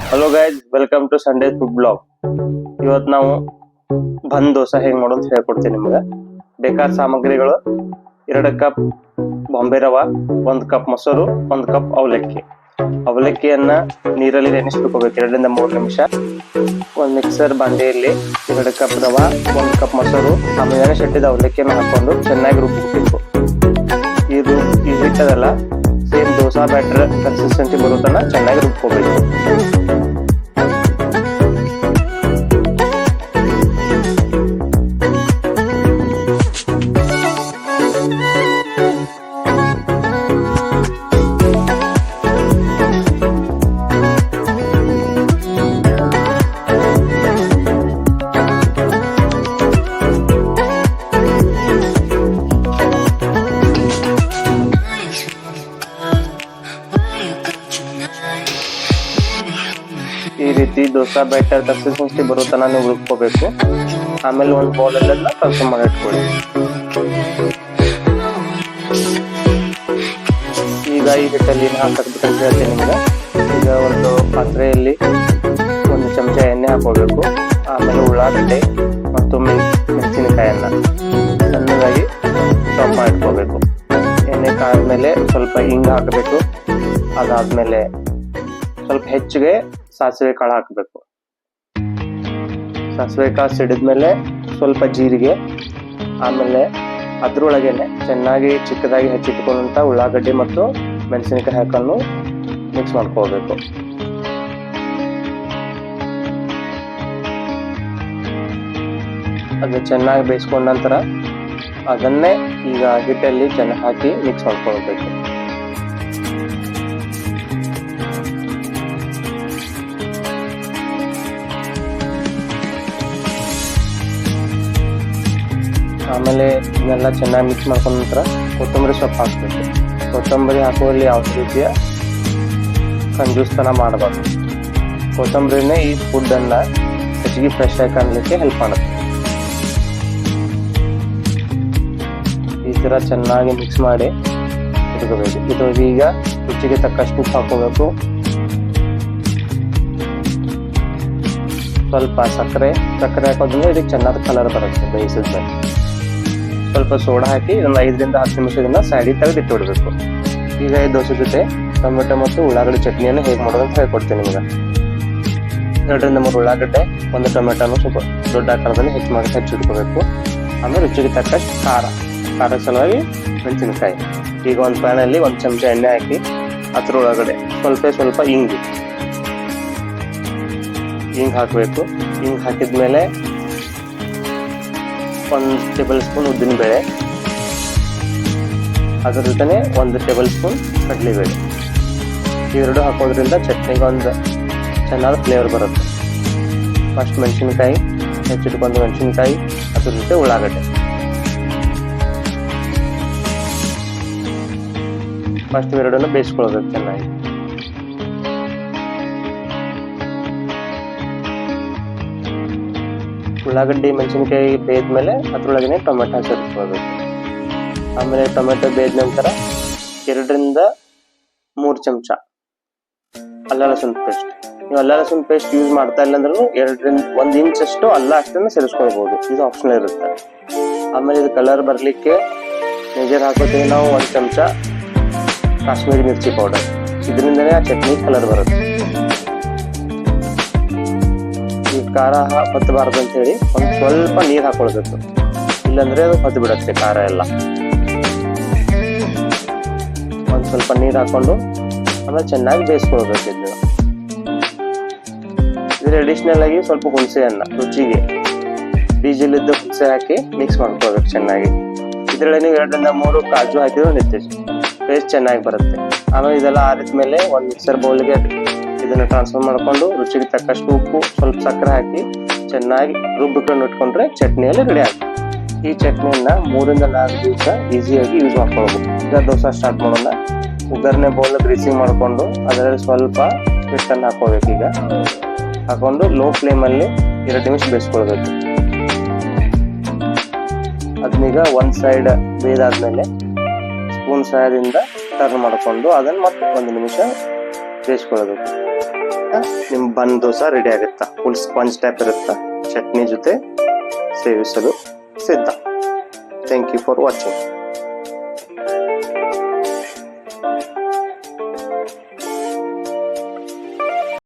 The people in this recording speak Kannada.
Hello guys, welcome to Sunday food blog. ಇವತ್ತು ನಾವು ಬಂದ್ ದೋಸೆ ಹೇಗೆ ಮಾಡೋದು ಹೇಳ್ಕೊಡ್ತೀನಿ ನಿಮ್ಗೆ. ಬೇಕಾದ ಸಾಮಗ್ರಿಗಳು: 2 ಕಪ್ ಬಾಂಬೆ ರವಾ, 1 ಕಪ್ ಮೊಸರು, 1 ಕಪ್ ಅವಲಕ್ಕಿ. ಅವಲಕ್ಕಿಯನ್ನ ನೀರಲ್ಲಿ ನೆನೆಸ್ಬಿಟ್ಕೋಬೇಕು 2 ರಿಂದ 3 ನಿಮಿಷ. ಒಂದು ಮಿಕ್ಸರ್ ಬಾಂಡೆಯಲ್ಲಿ 2 ಕಪ್ ರವಾ, 1 ಕಪ್ ಮೊಸರು, ಆಮೇಲೆ ನೆನೆಸಿಟ್ಟಿದ್ದ ಅವಲಕ್ಕಿಯನ್ನು ಹಾಕೊಂಡು ಚೆನ್ನಾಗಿ ರುಬ್ಬಿಬೇಕು. ಈ ಹಿಟ್ಟದಲ್ಲ, ಸೇಮ್ ದೋಸಾ ಬ್ಯಾಟರ್ ಕನ್ಸಿಸ್ಟೆನ್ಸಿ ಬರುತ್ತಲ್ಲ ಚೆನ್ನಾಗಿ ರುಬ್ಕೋಬೇಕು. ಈ ರೀತಿ ದೋಸಾ ಬ್ಯಾಟರ್ ಕನ್ಸಿಸ್ಟೆನ್ಸಿ ಬರೋ ತನಕ ನೀವು ರುಬ್ಕೋಬೇಕು. ಆಮೇಲೆ ಒಂದು ಬೌಲ್ ಅಲ್ಲೆಲ್ಲ ಟ್ರಾನ್ಸ್ಫರ್ ಮಾಡಿ ಇಟ್ಕೊಳ್ಳಿ. ಈಗ ಈ ಹಿಟ್ಟಲ್ಲಿ ಹಾಕಬೇಕಂತ ಹೇಳ್ತೀನಿ ನಿಮ್ಗೆ. ಈಗ ಒಂದು ಪಾತ್ರೆಯಲ್ಲಿ 1 ಚಮಚ ಎಣ್ಣೆ ಹಾಕೋಬೇಕು. ಆಮೇಲೆ ಉಳ್ಳಾಗಡ್ಡೆ ಮತ್ತು ಮೆಣಸಿನಕಾಯನ್ನ ಸಣ್ಣದಾಗಿ ಚಾಪ್ ಮಾಡಿ ಇಟ್ಕೋಬೇಕು. ಎಣ್ಣೆ ಕಾದ್ಮೇಲೆ ಸ್ವಲ್ಪ ಹಿಂಗ ಹಾಕಬೇಕು. ಅದಾದ್ಮೇಲೆ ಸ್ವಲ್ಪ ಹೆಚ್ಚಿಗೆ ಸಾಸಿವೆ ಕಾಳು ಹಾಕಬೇಕು. ಸಾಸಿವೆ ಕಾಳು ಸಿಡಿದ್ಮೇಲೆ ಸ್ವಲ್ಪ ಜೀರಿಗೆ, ಆಮೇಲೆ ಅದ್ರೊಳಗೇನೆ ಚೆನ್ನಾಗಿ ಚಿಕ್ಕದಾಗಿ ಹೆಚ್ಚಿಟ್ಕೊಂಡಂತ ಉಳ್ಳಾಗಡ್ಡಿ ಮತ್ತು ಮೆಣಸಿನಕಾಯಿ ಹಾಕೊಂಡು ಮಿಕ್ಸ್ ಮಾಡ್ಕೋಬೇಕು. ಅದು ಚೆನ್ನಾಗಿ ಬೇಯಿಸ್ಕೊಂಡ ನಂತರ ಅದನ್ನೇ ಈಗ ಹಿಟ್ಟಲ್ಲಿ ಚೆನ್ನಾಗಿ ಹಾಕಿ ಮಿಕ್ಸ್ ಮಾಡ್ಕೊಳ್ಬೇಕು. ಆಮೇಲೆ ಇದನ್ನೆಲ್ಲ ಚೆನ್ನಾಗಿ ಮಿಕ್ಸ್ ಮಾಡ್ಕೊಂಡ ನಂತರ ಕೊತ್ತಂಬರಿ ಸೊಪ್ಪು ಹಾಕ್ಬೇಕು. ಕೊತ್ತಂಬರಿ ಹಾಕುವಲ್ಲಿ ಯಾವುದೇ ರೀತಿಯ ಕಂಜೂಸ್ತನ ಮಾಡಬಾರ್ದು. ಕೊತ್ತಂಬರಿನೇ ಈ ಫುಡ್ ಅನ್ನ ಹೆಚ್ಚಿಗೆ ಫ್ರೆಶ್ ಆಗಿ ಕಾಣಲಿಕ್ಕೆ ಹೆಲ್ಪ್ ಮಾಡುತ್ತೆ. ಈ ತರ ಚೆನ್ನಾಗಿ ಮಿಕ್ಸ್ ಮಾಡಿ ಇಟ್ಕೋಬೇಕು. ಇದು ಈಗ ರುಚಿಗೆ ತಕ್ಕಷ್ಟು ಉಪ್ಪು ಹಾಕೋಬೇಕು. ಸ್ವಲ್ಪ ಸಕ್ಕರೆ ಹಾಕೋದ್ರಿಂದ ಇದಕ್ಕೆ ಚೆನ್ನಾದ ಕಲರ್ ಬರುತ್ತೆ. ಬೇಯಿಸಿದ್ಮೇಲೆ ಸ್ವಲ್ಪ ಸೋಡಾ ಹಾಕಿ ಒಂದು 5 ರಿಂದ 10 ನಿಮಿಷದಿಂದ ಸೈಡಿಗೆ ತೆಗೆದು ಇಟ್ಟುಬಿಡ್ಬೇಕು. ಈಗ ಈ ದೋಸೆ ಜೊತೆ ಟೊಮೆಟೊ ಮತ್ತು ಉಳ್ಳಾಗಡ್ಡೆ ಚಟ್ನಿಯನ್ನು ಹೇಗೆ ಮಾಡೋದು ಅಂತ ಹೇಳ್ಕೊಡ್ತೀನಿ ನಿಮ್ಗೆ. 2 ರಿಂದ 3 ಉಳ್ಳಾಗಡ್ಡೆ, 1 ಟೊಮೆಟೊನು ಸ್ವಲ್ಪ ದೊಡ್ಡ ಆಕಾರದಲ್ಲಿ ಹೆಚ್ಚಿಟ್ಕೋಬೇಕು. ಆಮೇಲೆ ರುಚಿಗೆ ತಕ್ಕಷ್ಟು ಖಾರ ಸಲುವಾಗಿ ಮೆಣಸಿನಕಾಯಿ. ಈಗ ಒಂದು ಪ್ಯಾನಲ್ಲಿ 1 ಚಮಚ ಎಣ್ಣೆ ಹಾಕಿ ಅದ್ರೊಳಗಡೆ ಸ್ವಲ್ಪ ಹಿಂಗ್ ಹಾಕಬೇಕು. ಹಿಂಗ್ ಹಾಕಿದ್ಮೇಲೆ 1 ಟೇಬಲ್ ಸ್ಪೂನ್ ಉದ್ದಿನಬೇಳೆ, ಅದ್ರ ಜೊತೆನೆ 1 ಟೇಬಲ್ ಸ್ಪೂನ್ ಕಡಲೆಬೇಳೆ. ಇವೆರಡು ಹಾಕೋದ್ರಿಂದ ಚಟ್ನಿಗೆ ಒಂದು ಚೆನ್ನಾದ ಫ್ಲೇವರ್ ಬರುತ್ತೆ. ಫಸ್ಟ್ ಮೆಣಸಿನಕಾಯಿ, ಹೆಚ್ಚಿಟ್ಕೊಂಡು ಮೆಣಸಿನಕಾಯಿ, ಅದ್ರ ಜೊತೆ ಉಳ್ಳಾಗಡ್ಡೆ. ಫಸ್ಟ್ ಇವೆರಡನ್ನು ಬೇಯಿಸ್ಕೊಳ್ಬೇಕು ಚೆನ್ನಾಗಿ. ಉಳ್ಳಾಗಡ್ಡಿ ಮೆಣಸಿನಕಾಯಿ ಬೇಯ್ದ್ಮೇಲೆ ಅದ್ರೊಳಗನೆ ಟೊಮೆಟೊ ಸೇರಿಸ್ಕೊಳ್ಬೇಕು. ಆಮೇಲೆ ಟೊಮೆಟೊ ಬೇಯ್ದ ನಂತರ 2 ರಿಂದ 3 ಚಮಚ ಅಲ್ಲ ಲಸೂನ್ ಪೇಸ್ಟ್. ನೀವು ಅಲ್ಲ ಲಸೂನ್ ಪೇಸ್ಟ್ ಯೂಸ್ ಮಾಡ್ತಾ ಇಲ್ಲ ಅಂದ್ರೂ 2 ರಿಂದ 1 ಇಂಚ್ ಅಷ್ಟು ಅಲ್ಲ ಅಷ್ಟನ್ನು ಸೇರಿಸ್ಕೊಳ್ಬಹುದು. ಇದು ಆಪ್ಷನಲ್ ಇರುತ್ತೆ. ಆಮೇಲೆ ಇದು ಕಲರ್ ಬರ್ಲಿಕ್ಕೆ ಮೇಜರ್ ಹಾಕೋತೀವಿ ನಾವು 1 ಚಮಚ ಕಾಶ್ಮೀರಿ ಮಿರ್ಚಿ ಪೌಡರ್. ಇದರಿಂದನೇ ಆ ಚಟ್ನಿ ಕಲರ್ ಬರುತ್ತೆ. ಈ ಖಾರ ಹೊತ್ತಬಾರ್ದು ಅಂತ ಹೇಳಿ ಒಂದು ಸ್ವಲ್ಪ ನೀರು ಹಾಕೊಳ್ಬೇಕು. ಇಲ್ಲಾಂದ್ರೆ ಅದು ಹೊತ್ತು ಬಿಡುತ್ತೆ ಖಾರ ಎಲ್ಲ. ಒಂದು ಸ್ವಲ್ಪ ನೀರು ಹಾಕೊಂಡು ಆಮೇಲೆ ಚೆನ್ನಾಗಿ ಬೇಯಿಸ್ಕೊಳ್ಬೇಕು. ಇದ್ರ ಅಡಿಷನಲ್ ಆಗಿ ಸ್ವಲ್ಪ ಹುಣಸೆಯನ್ನ ರುಚಿಗೆ ಬೀಜಲಿದ್ದ ಹುಣಸೆ ಹಾಕಿ ಮಿಕ್ಸ್ ಮಾಡ್ಕೊಳ್ಬೇಕು ಚೆನ್ನಾಗಿ. ಇದ್ರಲ್ಲಿ ನೀವು 2 ರಿಂದ 3 ಕಾಜು ಹಾಕಿದ್ರು ಟೇಸ್ಟ್ ಚೆನ್ನಾಗಿ ಬರುತ್ತೆ. ಆಮೇಲೆ ಇದೆಲ್ಲ ಆರಿದ್ಮೇಲೆ ಒಂದು ಮಿಕ್ಸರ್ ಬೌಲ್ಗೆ ಇದನ್ನ ಟ್ರಾನ್ಸ್ಫರ್ ಮಾಡ್ಕೊಂಡು ರುಚಿಗೆ ತಕ್ಕಷ್ಟು ಉಪ್ಪು, ಸ್ವಲ್ಪ ಸಕ್ಕರೆ ಹಾಕಿ ಚೆನ್ನಾಗಿ ರುಬ್ಬಿಕೊಂಡು ಇಟ್ಕೊಂಡ್ರೆ ಚಟ್ನಿಯಲ್ಲಿ ರೆಡಿ ಆಗುತ್ತೆ. ಈ ಚಟ್ನಿಯನ್ನ 3 ರಿಂದ 4 ದಿವಸ ಈಸಿಯಾಗಿ ಯೂಸ್ ಮಾಡ್ಕೊಳ್ಬೋದು. ಈಗ ದೋಸೆ ಸ್ಟಾರ್ಟ್ ಮಾಡೋಣ. ಒಗ್ಗರಣೆ ಬೌಲ್ ಗ್ರೀಸಿಂಗ್ ಮಾಡ್ಕೊಂಡು ಅದರಲ್ಲಿ ಸ್ವಲ್ಪ ಹಿಟ್ಟನ್ನು ಹಾಕೋಬೇಕು. ಈಗ ಹಾಕೊಂಡು ಲೋ ಫ್ಲೇಮಲ್ಲಿ 2 ನಿಮಿಷ ಬೇಯಿಸ್ಕೊಳ್ಬೇಕು. ಅದನ್ನೀಗ ಒಂದು ಸೈಡ್ ಬೇಯ್ದಾದ್ಮೇಲೆ ಸ್ಪೂನ್ ಸಹಾಯದಿಂದ ಟರ್ನ್ ಮಾಡಿಕೊಂಡು ಅದನ್ನು ಮತ್ತೆ 1 ನಿಮಿಷ ಬೇಯಿಸ್ಕೊಳ್ಬೇಕು. ನಿಮ್ಮ ಬನ್ ದೋಸೆ ರೆಡಿ ಆಗುತ್ತಾ. ಫುಲ್ ಸ್ಪಂಜ್ ಟೈಪ್ ಇರುತ್ತಾ, ಚಟ್ನಿ ಜೊತೆ ಸೇವಿಸಲು ಸಿದ್ಧ. Thank you for watching.